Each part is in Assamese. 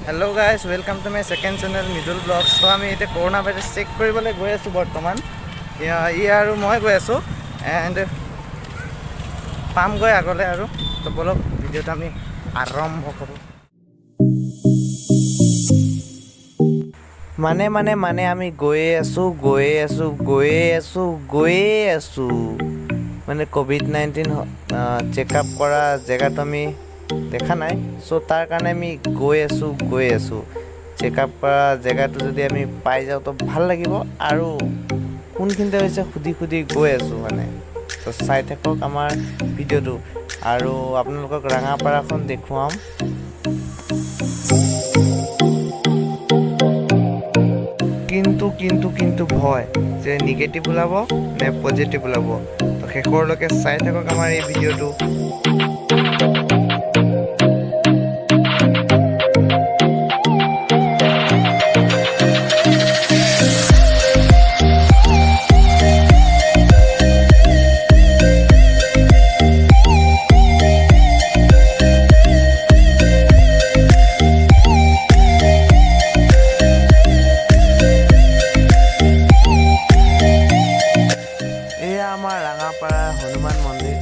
Hello guys welcome to my second channel middle blogs. तो आम इतना कोरोना भाइरस चेक কৰিবলৈ গৈ আছো বৰ্তমান আৰু মই গৈ আছো এণ্ড পামগৈ আগলৈ আৰু তো বলক ভিডিঅ'টো আমি আৰম্ভ কৰোঁ। মানে আমি গৈয়ে আছো মানে কোভিড-19 চেকআপ কৰা জেগাটো আমি দেখা নাই। সো তাৰ কাৰণে আমি গৈ আছো চেকআপ কৰা জেগাটো যদি আমি পাই যাওঁ তো ভাল লাগিব আৰু কোনখিনিতে হৈছে সুধি গৈ আছো মানে। তো চাই থাকক আমাৰ ভিডিঅ'টো আৰু আপোনালোকক ৰাঙাপাৰাখন দেখুৱাম। কিন্তু ভয় যে নিগেটিভ ওলাব নে পজিটিভ ওলাব। তো শেষৰলৈকে চাই থাকক আমাৰ এই ভিডিঅ'টো। আমাৰ ৰাঙাপাৰা হনুমান মন্দিৰ।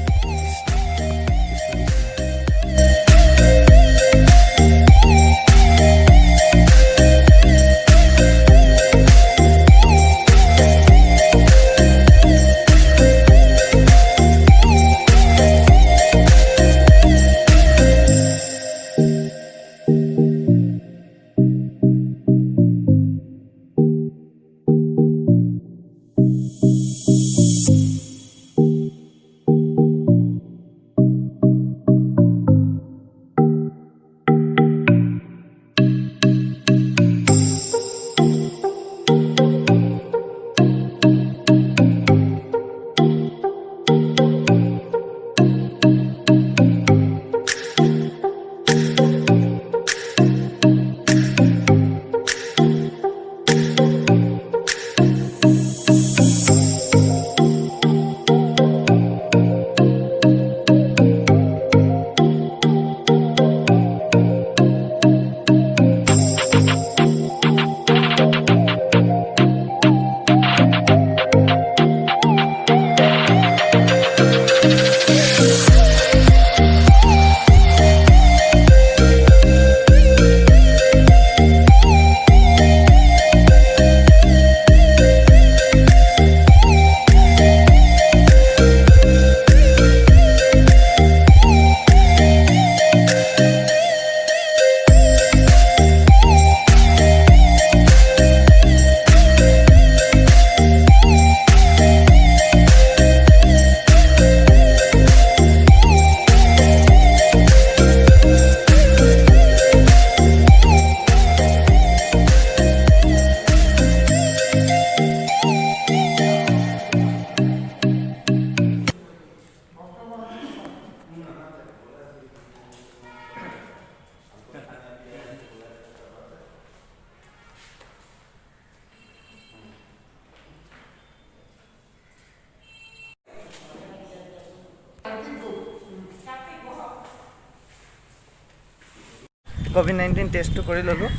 কোভিড-19 টেষ্টটো কৰি ল'লোঁ।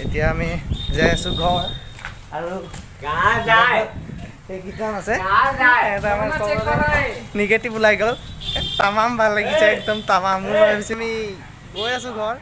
এতিয়া আমি যাই আছোঁ ঘৰ আৰু সেইকেইজন আছে নিগেটিভ ওলাই গ'ল। তামাম ভাল লাগিছে একদম তামাম। মোৰ ভাবিছোঁ আমি গৈ আছোঁ ঘৰ।